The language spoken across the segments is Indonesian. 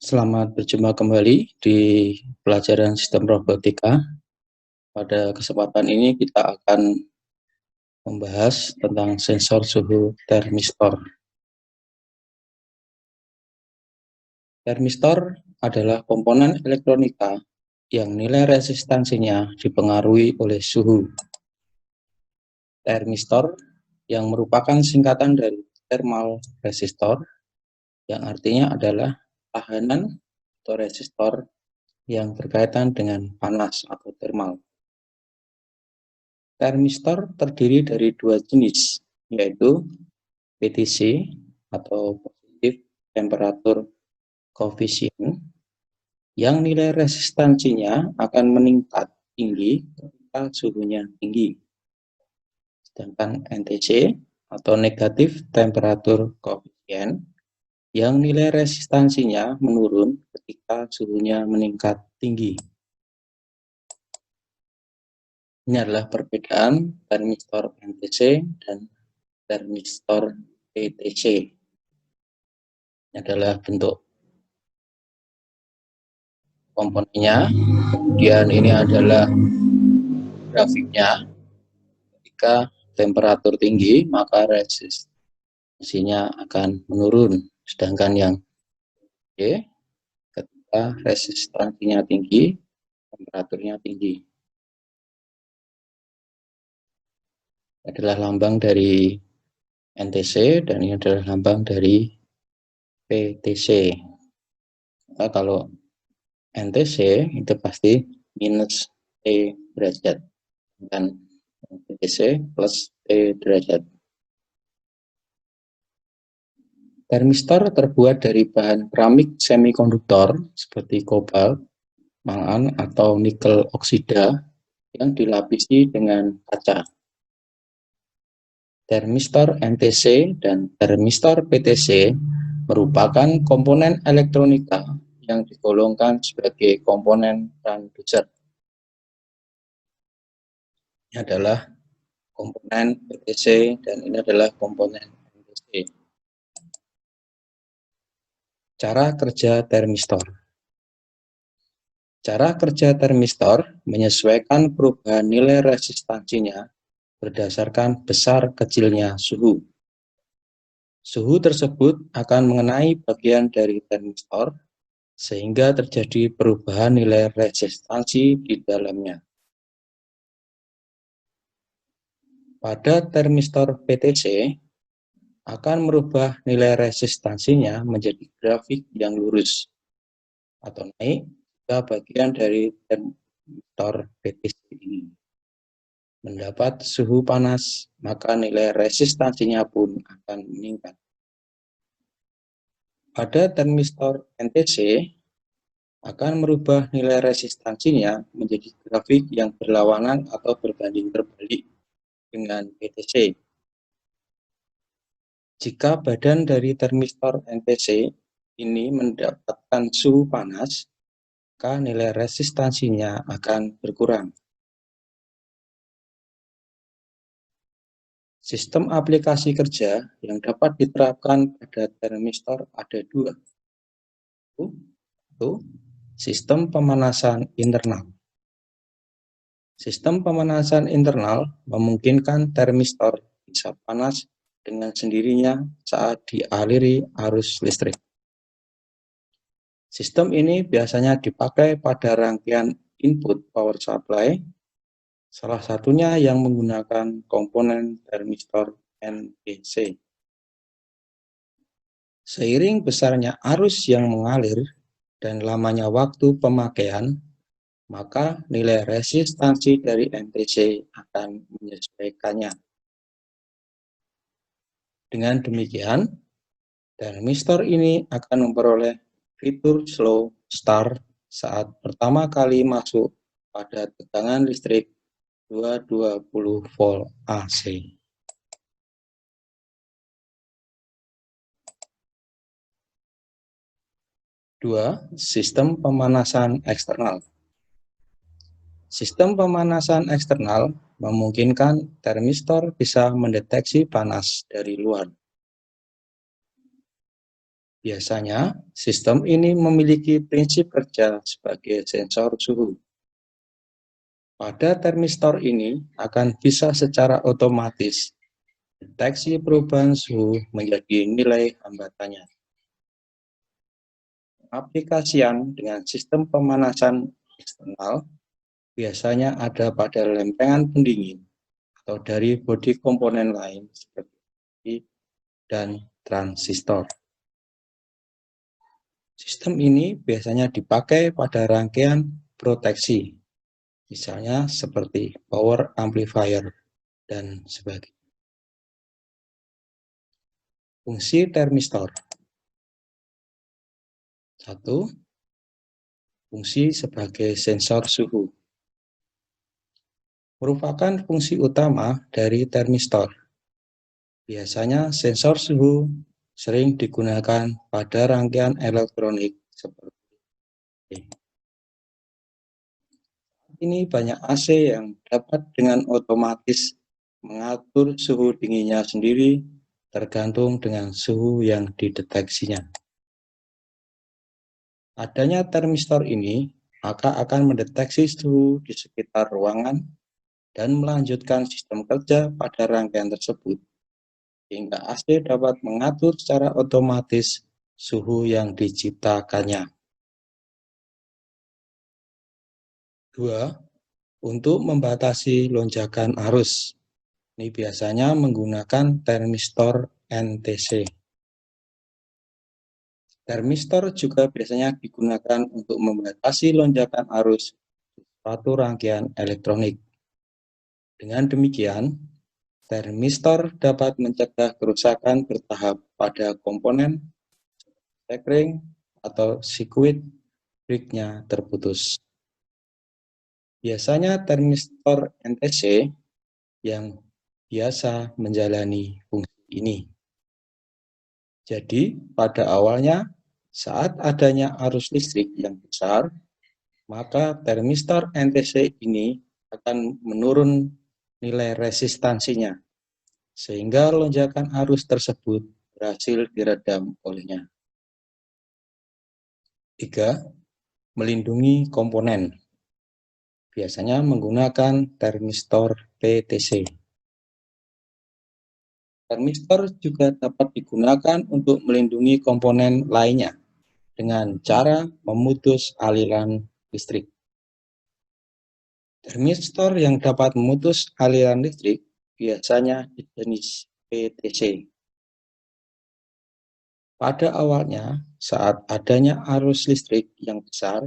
Selamat berjumpa kembali di pelajaran sistem robotika. Pada kesempatan ini kita akan membahas tentang sensor suhu termistor. Termistor adalah komponen elektronika yang nilai resistansinya dipengaruhi oleh suhu. Termistor yang merupakan singkatan dari thermal resistor, yang artinya adalah tahanan atau resistor yang berkaitan dengan panas atau thermal. Termistor terdiri dari dua jenis, yaitu PTC atau Positive Temperature Coefficient, yang nilai resistansinya akan meningkat tinggi ketika suhunya tinggi. Sedangkan NTC atau Negative Temperature Coefficient, yang nilai resistansinya menurun ketika suhunya meningkat tinggi. Ini adalah perbedaan termistor NTC dan termistor PTC. Ini adalah bentuk komponennya, kemudian ini adalah grafiknya. Ketika temperatur tinggi maka resistansinya akan menurun, sedangkan yang D, ketika resistansinya tinggi temperaturnya tinggi. Ini adalah lambang dari NTC dan ini adalah lambang dari PTC. Nah, kalau NTC itu pasti minus T derajat, dan PTC plus T derajat. Termistor terbuat dari bahan keramik semikonduktor seperti kobalt, mangan, atau nikel oksida yang dilapisi dengan kaca. Termistor NTC dan termistor PTC merupakan komponen elektronika yang digolongkan sebagai komponen transducer. Ini adalah komponen PTC dan ini adalah komponen NTC. Cara kerja termistor. Cara kerja termistor menyesuaikan perubahan nilai resistansinya berdasarkan besar kecilnya suhu. Suhu tersebut akan mengenai bagian dari termistor sehingga terjadi perubahan nilai resistansi di dalamnya. Pada termistor PTC akan merubah nilai resistansinya menjadi grafik yang lurus atau naik ke bagian dari termistor PTC ini. Mendapat suhu panas, maka nilai resistansinya pun akan meningkat. Pada termistor NTC akan merubah nilai resistansinya menjadi grafik yang berlawanan atau berbanding terbalik dengan PTC. Jika badan dari termistor NTC ini mendapatkan suhu panas, maka nilai resistansinya akan berkurang. Sistem aplikasi kerja yang dapat diterapkan pada termistor ada dua. Satu, sistem pemanasan internal. Sistem pemanasan internal memungkinkan termistor bisa panas dengan sendirinya saat dialiri arus listrik. Sistem ini biasanya dipakai pada rangkaian input power supply, salah satunya yang menggunakan komponen termistor NTC. Seiring besarnya arus yang mengalir dan lamanya waktu pemakaian, maka nilai resistansi dari NTC akan menyesuaikannya. Dengan demikian, termistor ini akan memperoleh fitur slow start saat pertama kali masuk pada tegangan listrik 220 volt AC. Dua, sistem pemanasan eksternal. Sistem pemanasan eksternal memungkinkan termistor bisa mendeteksi panas dari luar. Biasanya, sistem ini memiliki prinsip kerja sebagai sensor suhu. Pada termistor ini akan bisa secara otomatis deteksi perubahan suhu menjadi nilai hambatannya. Aplikasian dengan sistem pemanasan eksternal biasanya ada pada lempengan pendingin atau dari bodi komponen lain seperti dan transistor. Sistem ini biasanya dipakai pada rangkaian proteksi, misalnya seperti power amplifier dan sebagainya. Fungsi termistor. 1. Fungsi sebagai sensor suhu. Merupakan fungsi utama dari termistor. Biasanya sensor suhu sering digunakan pada rangkaian elektronik seperti ini. Banyak AC yang dapat dengan otomatis mengatur suhu dinginnya sendiri tergantung dengan suhu yang dideteksinya. Adanya termistor ini maka akan mendeteksi suhu di sekitar ruangan dan melanjutkan sistem kerja pada rangkaian tersebut, sehingga AC dapat mengatur secara otomatis suhu yang diciptakannya. 2. Untuk membatasi lonjakan arus. Ini biasanya menggunakan termistor NTC. Termistor juga biasanya digunakan untuk membatasi lonjakan arus suatu rangkaian elektronik. Dengan demikian, termistor dapat mencegah kerusakan bertahap pada komponen sekring atau sirkuit breaker-nya terputus. Biasanya termistor NTC yang biasa menjalani fungsi ini. Jadi, pada awalnya, saat adanya arus listrik yang besar, maka termistor NTC ini akan menurun nilai resistansinya, sehingga lonjakan arus tersebut berhasil diredam olehnya. 3. Melindungi komponen. Biasanya menggunakan termistor PTC. Termistor juga dapat digunakan untuk melindungi komponen lainnya dengan cara memutus aliran listrik. Termistor yang dapat memutus aliran listrik biasanya jenis PTC. Pada awalnya, saat adanya arus listrik yang besar,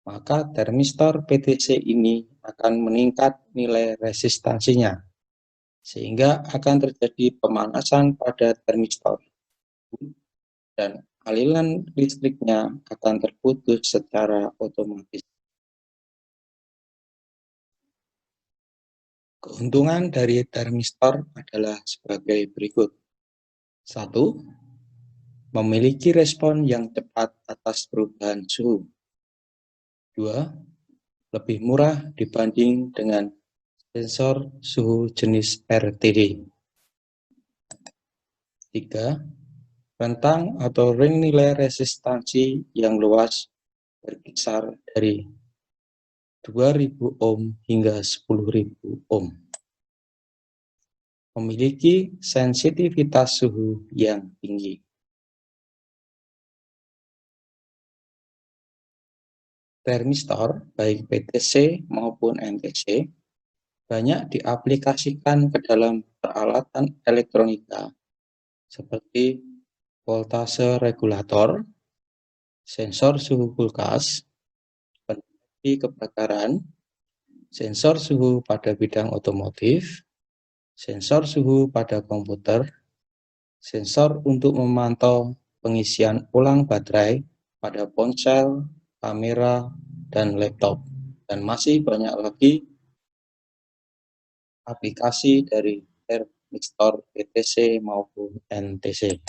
maka termistor PTC ini akan meningkat nilai resistansinya, sehingga akan terjadi pemanasan pada termistor, dan aliran listriknya akan terputus secara otomatis. Keuntungan dari termistor adalah sebagai berikut. 1. Memiliki respon yang cepat atas perubahan suhu. 2. Lebih murah dibanding dengan sensor suhu jenis RTD. 3. Rentang atau ring nilai resistansi yang luas berkisar dari 2000 ohm hingga 10.000 ohm. Memiliki sensitivitas suhu yang tinggi. Termistor, baik PTC maupun NTC, banyak diaplikasikan ke dalam peralatan elektronika seperti voltase regulator, sensor suhu kulkas, pendeteksi kebakaran, sensor suhu pada bidang otomotif, sensor suhu pada komputer, sensor untuk memantau pengisian ulang baterai pada ponsel, kamera, dan laptop, dan masih banyak lagi aplikasi dari termistor PTC maupun NTC.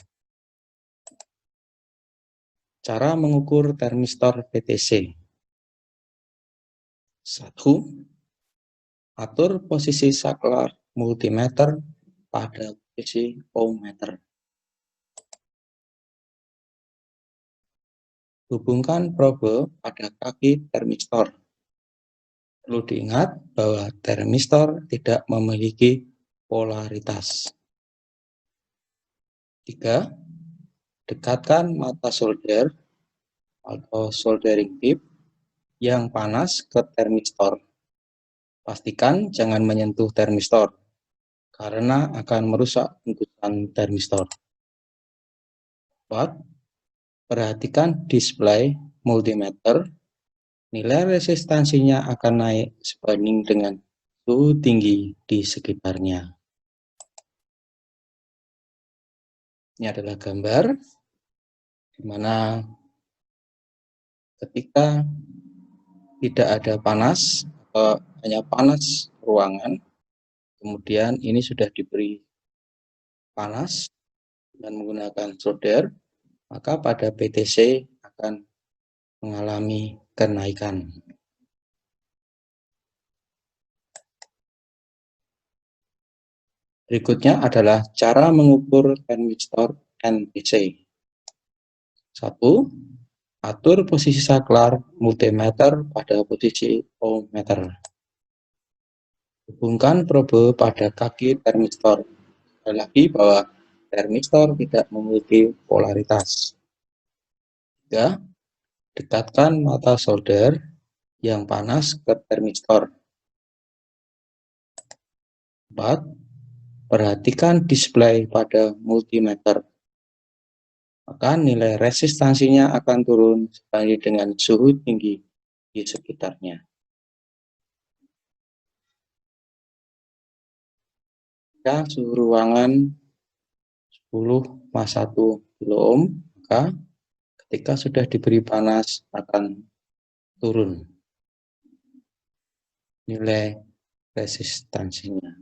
Cara mengukur termistor PTC. 1. Atur posisi saklar multimeter pada posisi ohmmeter. Hubungkan probe pada kaki termistor. Perlu diingat bahwa termistor tidak memiliki polaritas. 3. Dekatkan mata solder atau soldering tip yang panas ke termistor. Pastikan jangan menyentuh termistor, karena akan merusak bungkusan termistor. 4. Perhatikan display multimeter. Nilai resistansinya akan naik sebanding dengan suhu tinggi di sekitarnya. Ini adalah gambar di mana ketika tidak ada panas atau hanya panas ruangan, kemudian ini sudah diberi panas dengan menggunakan solder, maka pada PTC akan mengalami kenaikan. Berikutnya adalah cara mengukur termistor NTC. 1. Atur posisi saklar multimeter pada posisi ohmmeter. Hubungkan probe pada kaki termistor. Sekali lagi bahwa termistor tidak memiliki polaritas. 3. Dekatkan mata solder yang panas ke termistor. 4. Perhatikan display pada multimeter. Maka nilai resistansinya akan turun sebanding dengan suhu tinggi di sekitarnya. Jika suhu ruangan 10,1 kilo ohm, maka ketika sudah diberi panas akan turun nilai resistansinya.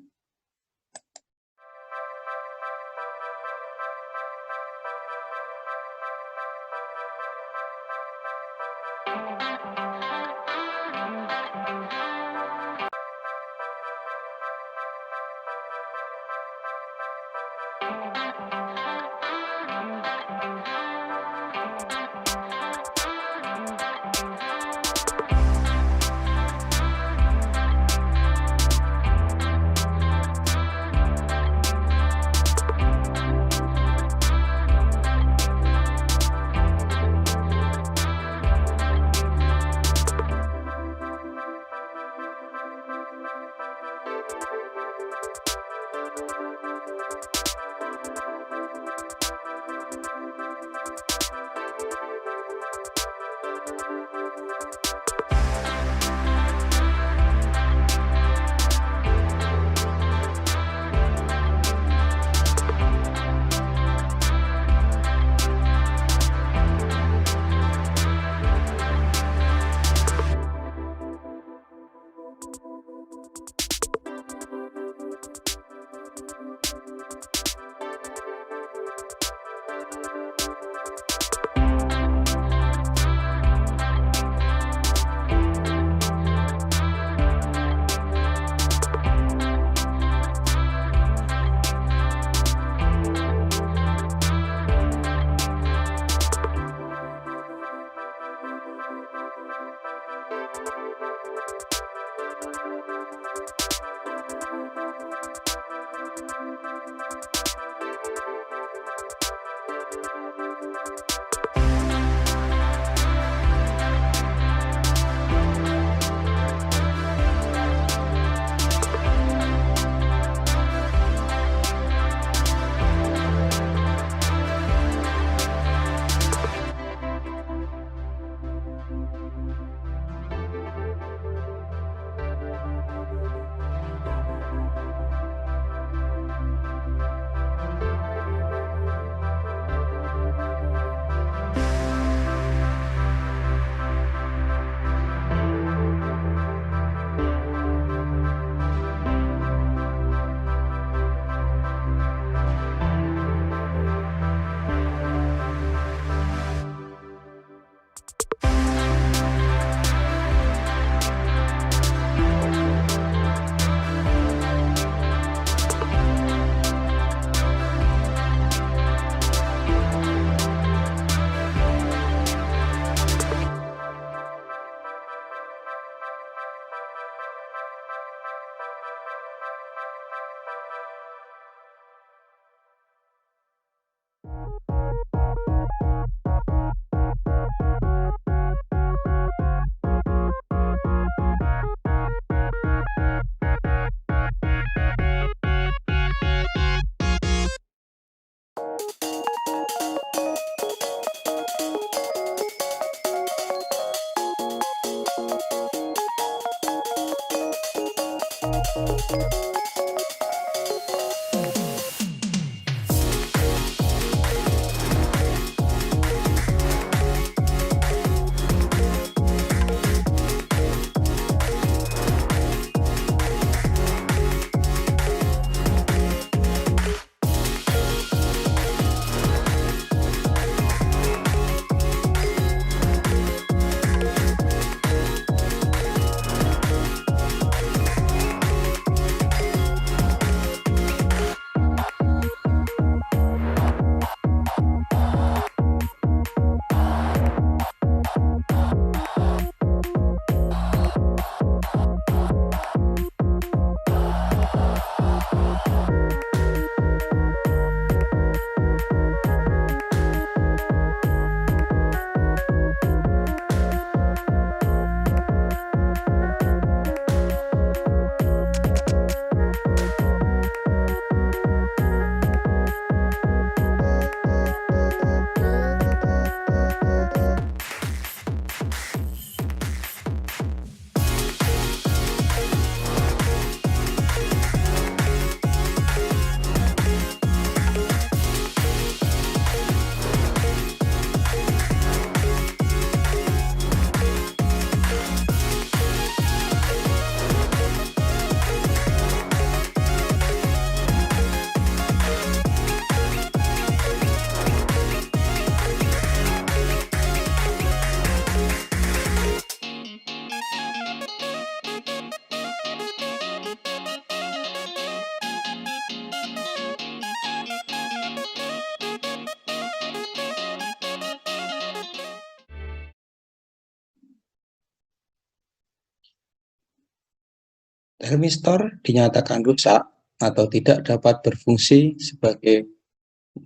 Termistor dinyatakan rusak atau tidak dapat berfungsi sebagai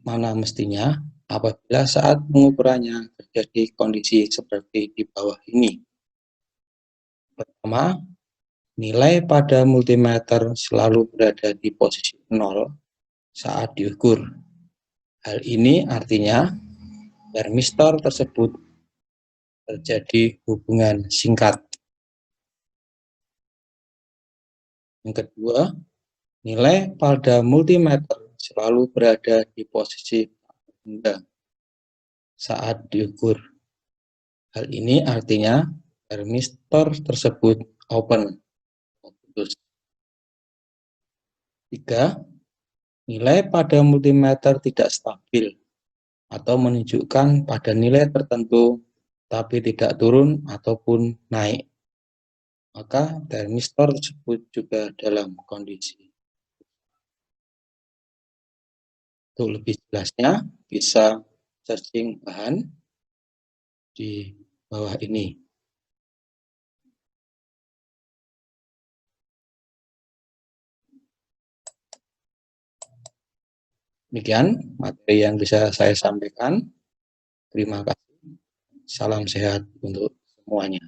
mana mestinya apabila saat pengukurannya terjadi kondisi seperti di bawah ini. Pertama, nilai pada multimeter selalu berada di posisi 0 saat diukur. Hal ini artinya termistor tersebut terjadi hubungan singkat. Yang kedua, nilai pada multimeter selalu berada di posisi rendah saat diukur. Hal ini artinya termistor tersebut open. Tiga, nilai pada multimeter tidak stabil atau menunjukkan pada nilai tertentu tapi tidak turun ataupun naik. Maka termistor tersebut juga dalam kondisi. Untuk lebih jelasnya bisa searching bahan di bawah ini. Demikian materi yang bisa saya sampaikan. Terima kasih. Salam sehat untuk semuanya.